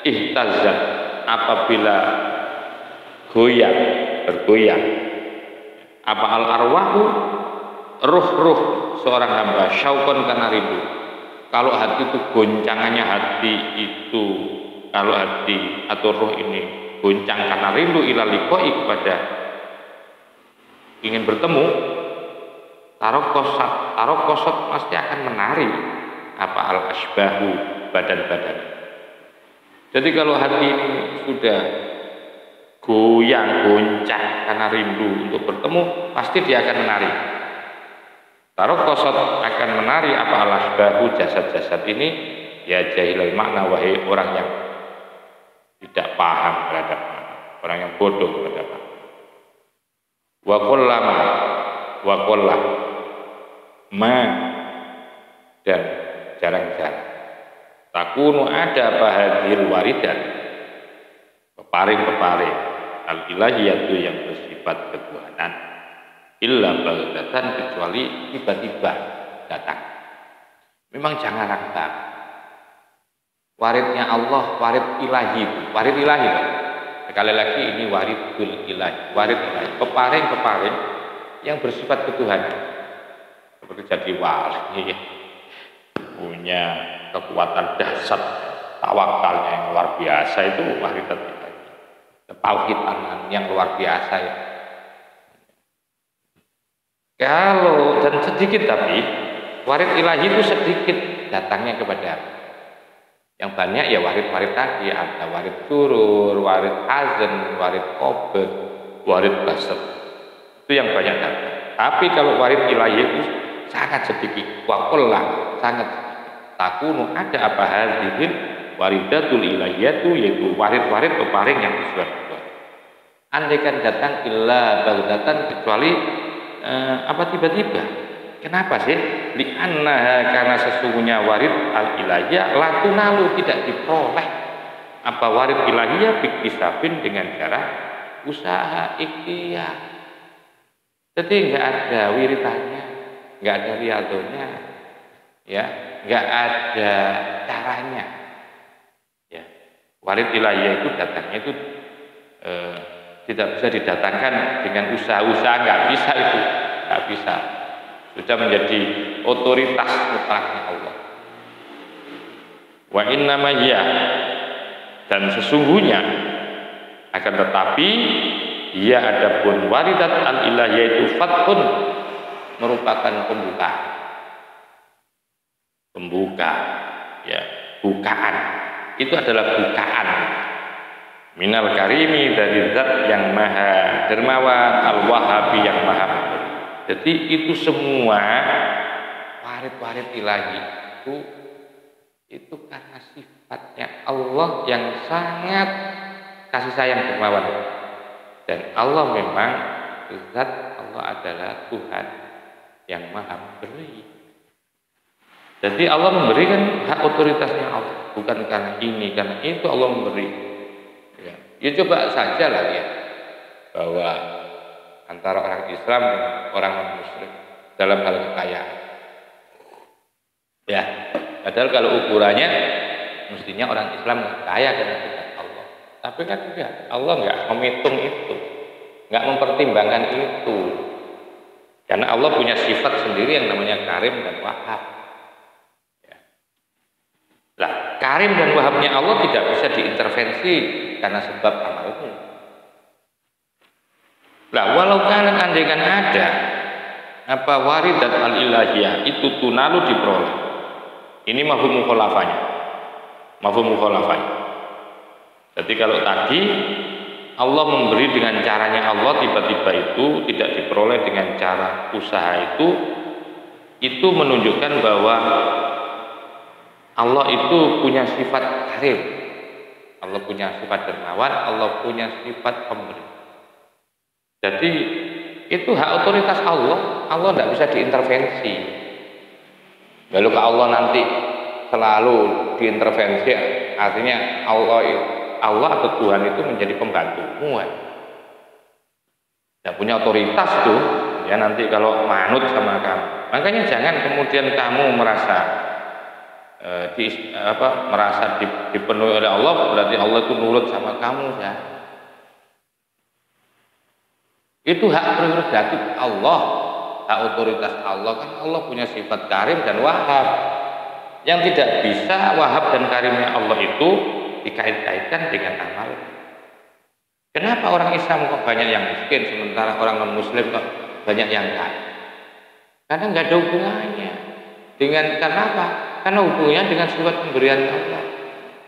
ihtazzat, apabila bergoyang apa al arwahu, ruh seorang hamba, syauqan karena rindu. Kalau hati itu goncangannya, kalau hati atau ruh ini goncang karena rindu ila liqai, kepada ingin bertemu, tarokosat pasti akan menari al asbahu, badan-badan. Jadi kalau hati ini sudah goncang karena rindu untuk bertemu, pasti dia akan menari. Tarokosat akan menari al asbahu, jasad-jasad ini, ya jahilul makna, wahai orang yang tidak paham terhadap makna, orang yang bodoh terhadap makna. Wa qullah ma, dan jarang-jarang takunu ada bahadil waridat, peparing-peparing al-ilahiyatu yang bersifat ketuhanan, illa baghdatan, kecuali tiba-tiba datang. Memang jangan ragu. Waridnya Allah, warid ilahi. Sekali lagi ini waridul ilahi, warid ilahi, peparing-peparing yang bersifat ketuhanan. Seperti jadi wali, punya kekuatan dahsyat, tawakalnya yang luar biasa, itu warid ilahi. Ketauhidan yang luar biasa ya. Kalau dan sedikit, tapi warid ilahi itu sedikit datangnya kepada. Yang banyak ya warid-warid tadi, ada warid surur, warid hazan, warid qobd, warid basat. Itu yang banyak datang. Tapi kalau warid ilahi itu sangat sedikit. Waqullah, sangat sedikit. Takunu ada apa hadhil waridatul ilahiyatu, yaitu warid-warid peparing yang bersifat Tuhan. Andaikan datang illa baghdatan, kecuali tiba-tiba. Kenapa sih? Li'annaha, karena sesungguhnya warid al-ilahiyah la tunalu, tidak diperoleh warid ilahiyah biktisabin, dengan cara usaha ikhtiar. Jadi enggak ada wiritannya, enggak ada riadonya, ya, enggak ada caranya. Ya. Warid ilahiyah itu datangnya itu tidak bisa didatangkan dengan usaha-usaha, nggak bisa itu, nggak bisa. Sudah menjadi otoritas mutlaknya Allah. Wa innama hiya, dan sesungguhnya akan tetapi ia adapun waridat al-ilah yaitu fathun, merupakan pembuka ya, bukaan. Itu adalah bukaan minal karimi, dari zat yang maha dermawan, al-wahabi yang maha memberi. Jadi itu semua warid-warid ilahi itu karena sifatnya Allah yang sangat kasih sayang dermawan. Dan Allah memang zat, Allah adalah Tuhan yang maha memberi. Jadi Allah memberikan hak otoritasnya Allah, bukan karena ini, karena itu Allah memberi. Ya coba saja lah ya, bahwa antara orang Islam dan orang non-Muslim dalam hal kekayaan. Ya, padahal kalau ukurannya mestinya orang Islam kaya karena berkat Allah. Tapi kan enggak, Allah enggak menghitung itu, enggak mempertimbangkan itu. Karena Allah punya sifat sendiri yang namanya Karim dan Wahhab. Ya. Lah, Karim dan Wahhabnya Allah tidak bisa diintervensi karena sebab amalnya. Lah, walau kan andaikan ada apa waridat al-ilahiyah itu tunalu diperoleh. Ini mafhum mukhalafahnya. Jadi kalau tadi Allah memberi dengan caranya Allah, tiba-tiba itu tidak diperoleh dengan cara usaha, itu menunjukkan bahwa Allah itu punya sifat karim, Allah punya sifat dermawan, Allah punya sifat pemberi. Jadi itu hak otoritas Allah, Allah tidak bisa diintervensi. Lalu ke Allah nanti selalu diintervensi, artinya Allah atau Tuhan itu menjadi pembantumu. Tidak punya otoritas tuh, ya nanti kalau manut sama kamu. Makanya jangan kemudian kamu merasa dipenuhi oleh Allah, berarti Allah itu nurut sama kamu ya. Itu hak prerogatif Allah, hak otoritas Allah. Kan Allah punya sifat karim dan wahab. Yang tidak bisa wahab dan karimnya Allah itu dikait-kaitkan dengan amal. Kenapa orang Islam kok banyak yang miskin, sementara orang non-Muslim kok banyak yang kaya? Karena nggak ada hubungannya dengan, karena apa? Karena hubungannya dengan sifat pemberian Allah.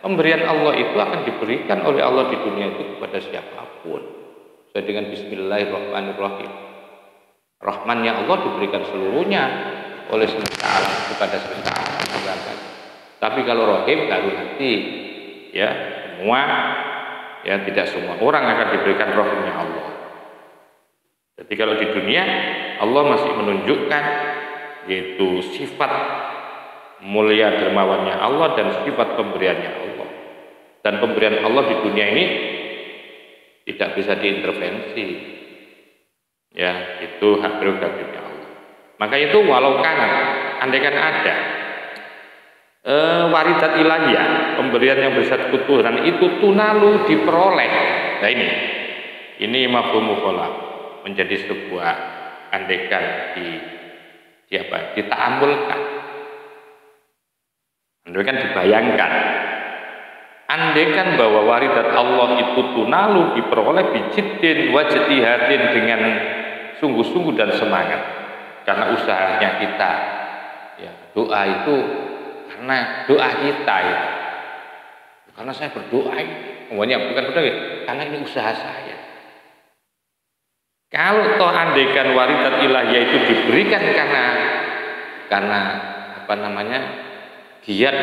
Pemberian Allah itu akan diberikan oleh Allah di dunia itu kepada siapapun. Sesuai dengan Bismillahirrahmanirrahim. Rahmannya Allah diberikan seluruhnya oleh semesta alam kepada semesta alam. Tapi kalau Rahim baru nanti, ya semua, ya tidak semua orang akan diberikan rahimnya Allah. Jadi kalau di dunia Allah masih menunjukkan yaitu sifat mulia dermawannya Allah dan sifat pemberiannya Allah. Dan pemberian Allah di dunia ini tidak bisa diintervensi. Ya, itu hak prerogatifnya Allah. Maka itu walau kanan, andaikan ada waridat ilahiyah, pemberian yang bersifat ketuhanan itu tunalu diperoleh. Nah ini mafhum mukhalaf, menjadi sebuah andaikan dita'amulkan, andaikan dibayangkan, andaikan bahwa waridat Allah itu tunalu diperoleh bijiddin wajtihatin, dengan sungguh-sungguh dan semangat, karena usahanya kita, ya doa itu karena doa kita ya. Karena saya berdoa bukan berdoa, karena ini usaha saya. Kalau toh andaikan waridat ilahiyah itu diberikan karena giat,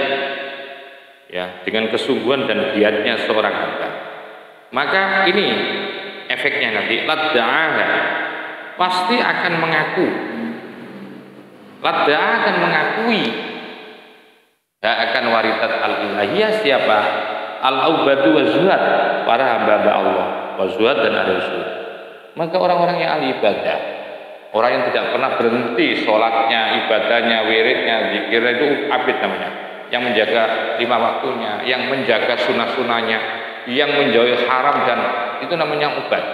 ya, dengan kesungguhan dan giatnya seorang hamba, maka ini efeknya nanti ladda'a, pasti akan mengaku, ladda'a akan mengakui akan waridat al-ilahiyah siapa? Al-aubadu wa zuhad, para hamba-hamba Allah, wa zuhad dan ahli zuhud. Maka orang-orang yang ahli ibadah, orang yang tidak pernah berhenti sholatnya, ibadahnya, wiridnya, zikirnya, itu abid namanya. Yang menjaga 5 waktunya, yang menjaga sunnah-sunnahnya, yang menjauhi haram, dan itu namanya ubad.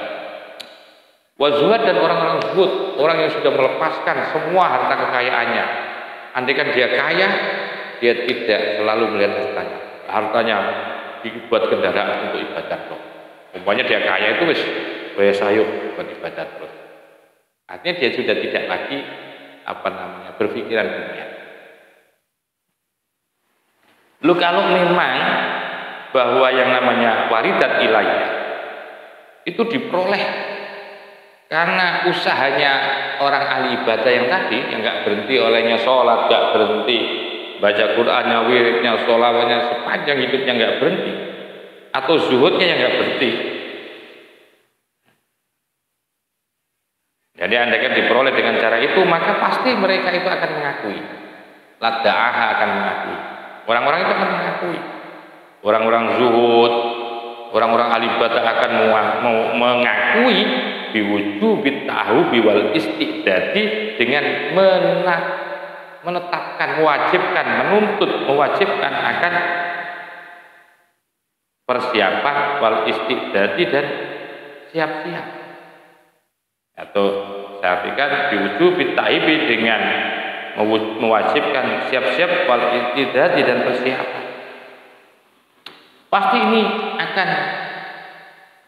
Wazuhad dan orang-orang zuhud, orang yang sudah melepaskan semua harta kekayaannya. Andaikan dia kaya, dia tidak selalu melihat hartanya. Hartanya dibuat kendaraan untuk ibadah loh. Umpamanya dia kaya itu wes ayo buat ibadah terus. Artinya dia sudah tidak lagi berpikiran dunia. Lu kalau memang bahwa yang namanya waridat ilahiyah itu diperoleh karena usahanya orang ahli ibadah yang tadi, yang nggak berhenti olehnya sholat, nggak berhenti baca Qur'annya, wiridnya, sholawatnya sepanjang hidupnya nggak berhenti, atau zuhudnya yang nggak berhenti. Jadi andaikan diperoleh dengan cara itu, maka pasti mereka itu akan mengakui. Lada'aha akan mengakui. Orang-orang itu akan mengakui. Orang-orang zuhud, orang-orang ahli ibadah akan mengakui biwujubit ta'hubi wal istidadi dengan menetapkan, mewajibkan, mewajibkan akan persiapan wal istidadi dan siap-siap. Atau saya artikan biwujubit ta'hibi dengan mewajibkan siap-siap wal istidadi dan persiapan. Pasti ini akan,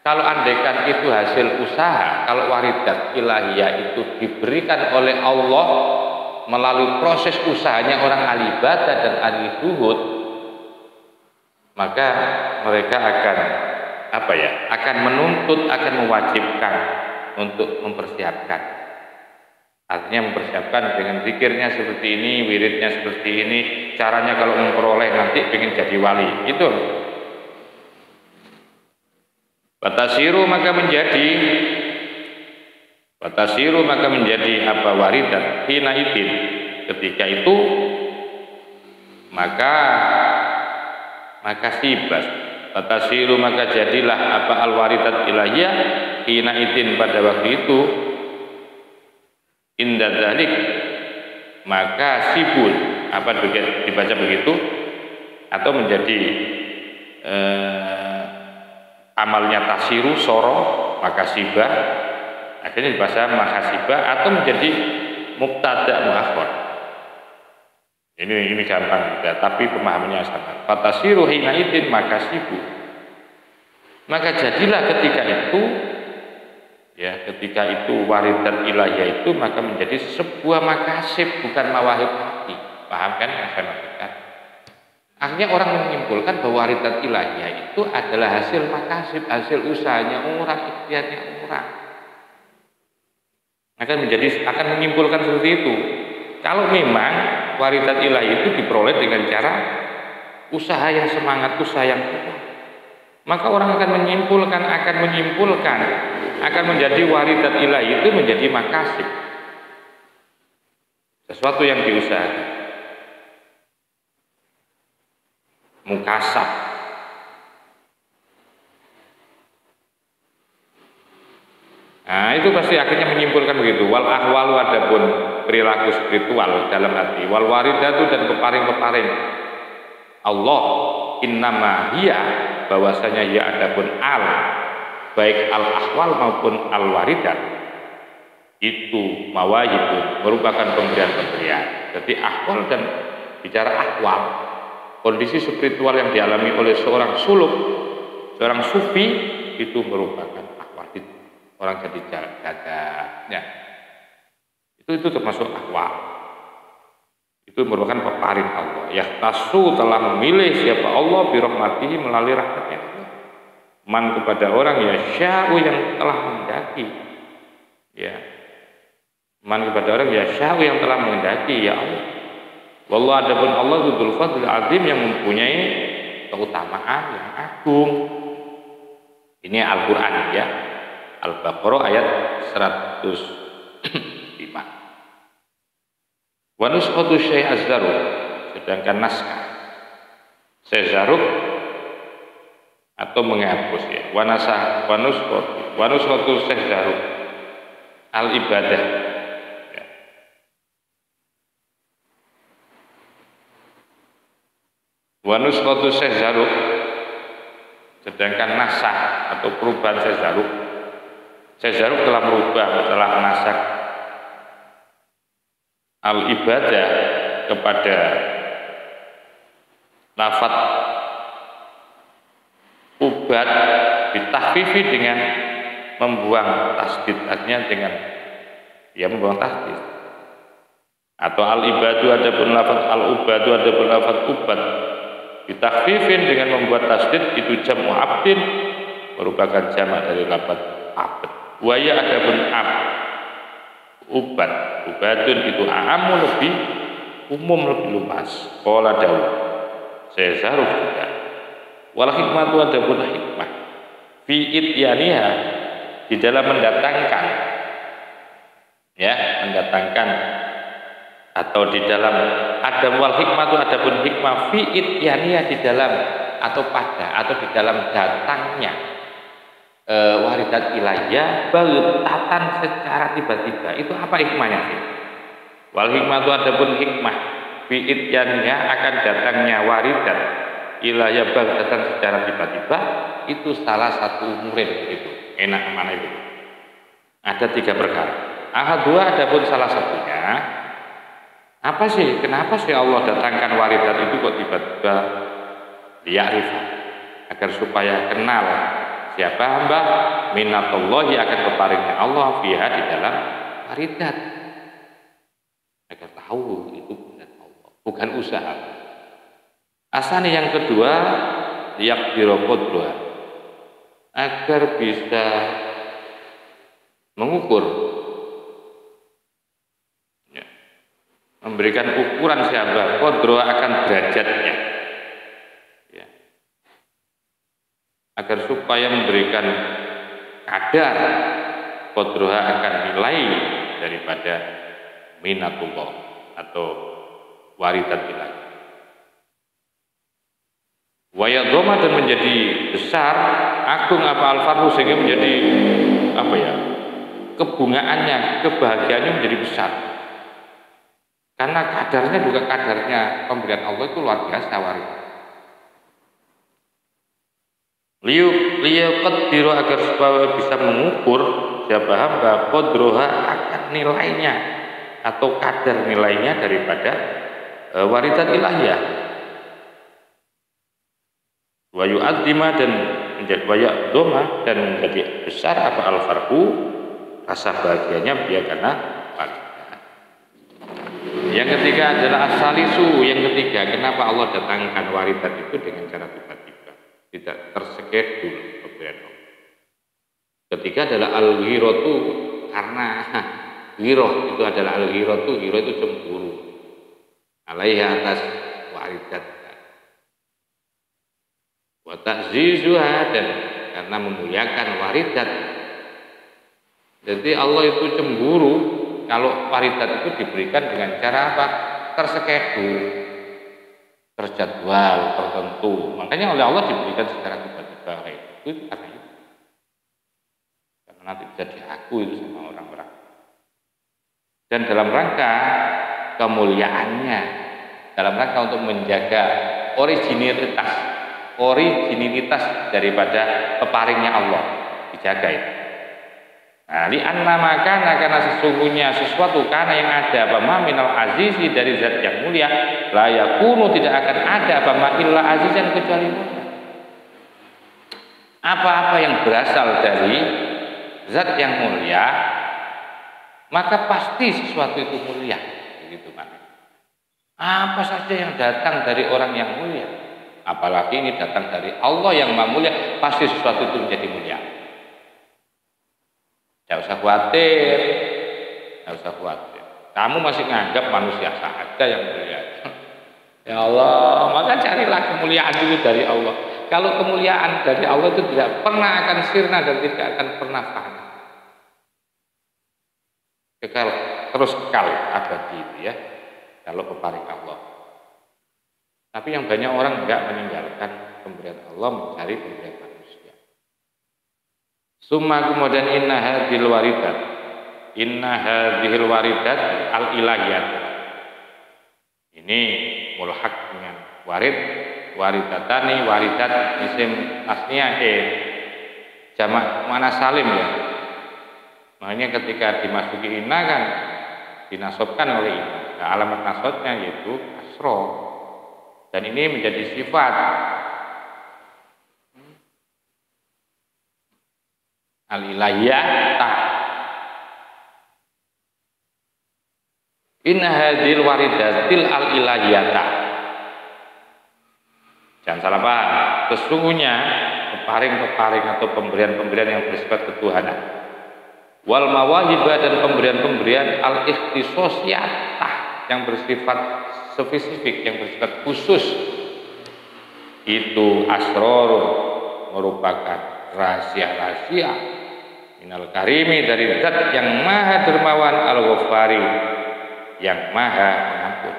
kalau andaikan itu hasil usaha, kalau waridat ilahiyah itu diberikan oleh Allah melalui proses usahanya orang ahli ibadah dan ahli zuhud, maka mereka akan akan menuntut, akan mewajibkan untuk mempersiapkan. Artinya mempersiapkan dengan zikirnya seperti ini, wiridnya seperti ini, caranya kalau memperoleh nanti ingin jadi wali, itu. Watasiru maka menjadi apa waridat hina idin, ketika itu maka sibas. Watasiru maka jadilah apa al waridat ilahiyah hina idin pada waktu itu, inda dzalik maka sibul, dibaca begitu atau menjadi amalnya tasiru soro maka sibah, akhirnya dibaca makasibah atau menjadi mubtada muakhir. Ini gampang juga, tapi pemahamannya sama. Fatasiru hina idin makasibu, maka jadilah ketika itu waridat ilahiyah itu maka menjadi sebuah makasib, bukan mawahib hati. Paham kan yang saya maksudkan? Akhirnya orang menyimpulkan bahwa waridat ilahiyah itu adalah hasil makasib, hasil usahanya orang, ikhtiarnya orang. Akan menyimpulkan seperti itu. Kalau memang waridat ilahiyah itu diperoleh dengan cara usaha yang semangat, usaha yang kuat, maka orang akan menyimpulkan akan menjadi waridat ilahiyah itu menjadi makasib, sesuatu yang diusahakan. Mukasab. Nah, itu pasti akhirnya menyimpulkan begitu. Wal ahwalu adapun perilaku spiritual dalam hati. Wal waridatu dan peparing-peparing Allah innama hiya, bahwasanya ya adapun baik al ahwal maupun al waridat itu mawahib, merupakan pemberian-pemberian. Jadi ahwal dan bicara ahwal, kondisi spiritual yang dialami oleh seorang suluk, seorang sufi itu merupakan ahwal. Orang jadi jaga, itu termasuk ahwal. Itu merupakan peparing Allah. Yahtasu telah memilih siapa Allah birahmatihi melalui rahmatnya. Man kepada orang sya'u yang telah menghendaki. Ya. Man kepada orang sya'u yang telah menghendaki ya Allah. Wallahu adapun Allah dzul fadl azim yang mempunyai keutamaan yang agung. Ini Al-Qur'an ya. Al-Baqarah ayat 105. Wa nuskhatu syai' az-zaruk, sedangkan naskah sezaruk atau menghapus ya. Wa nuskhatu sezaruk al-ibadah ya. Wa nuskhatu sezaruk, sedangkan nasah atau perubahan sezaruk Syekh Zarruq telah merubah, telah menasak al-ibadah kepada lafaz ubat ditahfifi dengan membuang tasdid, artinya dengan membuang tasdid. Atau al-ibadu adapun lafaz al-ubadu adapun lafaz ubat ditahfifin dengan membuat tasdid, itu jamu abdin, merupakan jamak dari lafaz abd. Waya adapun ubat, ubadun itu amu, lebih umum, lebih luas. Qala Daud, Syekh Zarruq juga. Wal hikmatu adapun hikmah fi ityaniha, di dalam mendatangkan atau di dalam ada wal hikmatu adapun hikmah fi ityaniha, di dalam atau pada atau di dalam datangnya waridat ilayya baghtatan, secara tiba-tiba. Itu apa hikmahnya sih? Wal hikmatu adapun hikmah fi ityaniha, akan datangnya waridat ilayya baghtatan, secara tiba-tiba. Itu salah satu murid begitu. Enak mana itu? Ada 3 perkara. Ahadua adapun salah satunya, apa sih? Kenapa sih Allah datangkan waridat itu kok tiba-tiba? Liya'rifah, agar supaya kenal siapa hamba minatullahi, akan peparingnya Allah fiha, di dalam waridat, agar tahu itu benar Allah, bukan usaha. Asani yang kedua, liyaqdiru qadruha, agar bisa mengukur, memberikan ukuran siapa qadruha, akan derajatnya, agar supaya memberikan kadar qadruha, akan nilai daripada minatullah atau waridat ilahi. Wayadhoma, dan menjadi besar, agung al-farhu, sehingga menjadi kebungaannya, kebahagiaannya menjadi besar. Karena kadarnya juga kadarnya pemberian Allah itu luar biasa waridat. Liyaqdiru, agar supaya bisa mengukur siapa hamba qadruha, akan nilainya atau kadar nilainya daripada waridat ilahiyah. Wa yu'azzima, dan menjadi wayadhoma, dan menjadi besar al-farhu, rasa bahagianya dia karena waridat. Yang ketiga adalah as-salisu, yang ketiga, kenapa Allah datangkan waridat itu dengan cara tiba-tiba, tidak terschedule pemberian Allah. Ketiga adalah al-ghiratu, karena ghiroh itu adalah al-ghiratu, ghiroh itu cemburu, alaiha, atas waridat, wa ta'zizuha, dan karena memuliakan waridat. Jadi Allah itu cemburu kalau waridat itu diberikan dengan cara apa? Terschedule, terjadwal, tertentu. Makanya oleh Allah diberikan secara tiba-tiba itu karena itu. Karena nanti bisa diaku itu sama orang-orang. Dan dalam rangka kemuliaannya, dalam rangka untuk menjaga originalitas daripada peparingnya Allah, dijaga itu. Nah, li'anna makana, karena sesungguhnya sesuatu karena yang ada apa minal azizi, dari zat yang mulia, la yakunu, tidak akan ada apa illa azizan, kecuali mulia. Apa-apa yang berasal dari zat yang mulia, maka pasti sesuatu itu mulia, begitu kan. Apa saja yang datang dari orang yang mulia, apalagi ini datang dari Allah yang Maha Mulia, pasti sesuatu itu menjadi mulia. Tidak usah khawatir, tidak usah khawatir. Kamu masih nganggap manusia saja yang mulia. Ya Allah, maka carilah kemuliaan itu dari Allah. Kalau kemuliaan dari Allah itu tidak pernah akan sirna dan tidak akan pernah fana. Kekal, terus kekal abadi itu ya, kalau peparing Allah. Tapi yang banyak orang enggak meninggalkan pemberian Allah, mencari pemberian manusia. Summa kemudian inna hadhil waridat al-ilahiyat. Ini mulhaq dengan waridatani, waridat isim tasniyah jamak mana salim ya. Makanya ketika dimasuki inna kan dinasobkan oleh inna. Nah, alamat nasabnya yaitu kasro. Dan ini menjadi sifat al-ilahiyah ta. Inna hadil waridatil al-ilahiyata. Jangan salah paham. Sesungguhnya peparing-peparing atau pemberian-pemberian yang bersifat ketuhanan. Wal mawahibah dan pemberian-pemberian al-ikhtisosiyatah yang bersifat spesifik, yang bersifat khusus. Itu asrorun, merupakan rahasia-rahasia minal karimi, dari zat yang maha dermawan, al-ghafari, yang maha pengampun.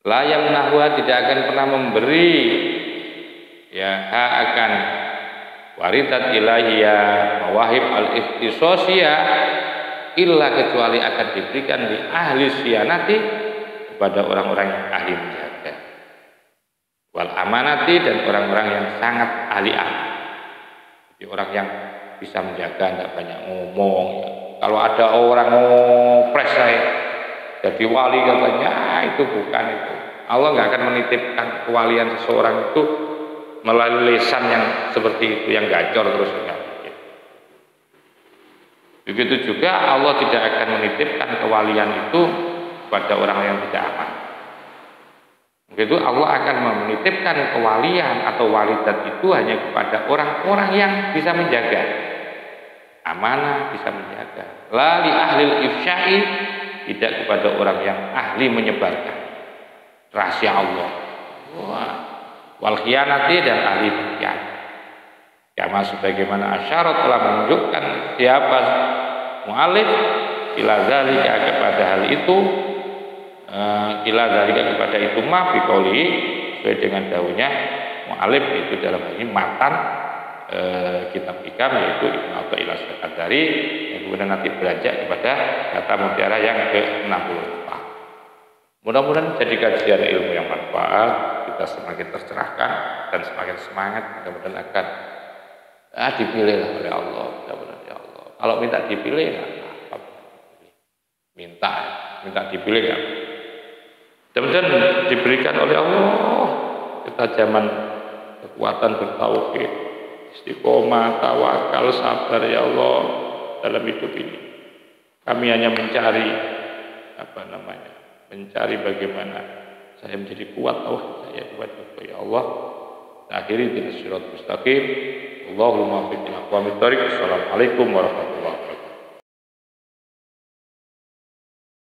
La yamnahwa, tidak akan pernah memberi ya akan waridat ilahiyah mawahib al-ikhtisosiyah illa, kecuali akan diberikan di ahli siyanati, kepada orang-orang yang ahli menjaga, wal amanati, dan orang-orang yang sangat ahli aman. Jadi orang yang bisa menjaga, tidak banyak ngomong ya. Kalau ada orang ngopres saya jadi wali katanya, itu bukan itu. Allah nggak akan menitipkan kewalian seseorang itu melalui lisan yang seperti itu, yang gacor terus. Begitu juga Allah tidak akan menitipkan kewalian itu pada orang yang tidak aman. Begitu Allah akan menitipkan kewalian atau walidat itu hanya kepada orang-orang yang bisa menjaga amanah, bisa menjaga. La li ahlil ifsyai, tidak kepada orang yang ahli menyebarkan rahasia Allah. Wal khianati, dan ahli berkhianat. Kama sebagaimana asyarat telah menunjukkan siapa mu'alif ila zalika, kepada hal itu, ila zalika, kepada itu, ma bi qouli, sesuai dengan daunnya mu'alif itu dalam hal ini matan kitab hikam, yaitu Ibnu Athaillah As-Sakandari, yang kemudian nanti beranjak kepada kata mutiara yang ke-64. Mudah-mudahan jadi kajian ilmu yang manfaat, kita semakin tercerahkan dan semakin semangat, mudah-mudahan akan dipilih oleh Allah, mudah-mudahan ya Allah. Kalau minta dipilih nggak apa, minta dipilih nggak, mudah-mudahan diberikan oleh Allah ketajaman, kekuatan bertauhid, istiqomah, tawakal, sabar ya Allah dalam hidup ini. Kami hanya mencari mencari bagaimana saya menjadi kuat tauhid saya kepada ya Allah. Akhiri di siratal mustaqim. Allahumma fiqna wa mitariq. Assalamualaikum warahmatullahi wabarakatuh.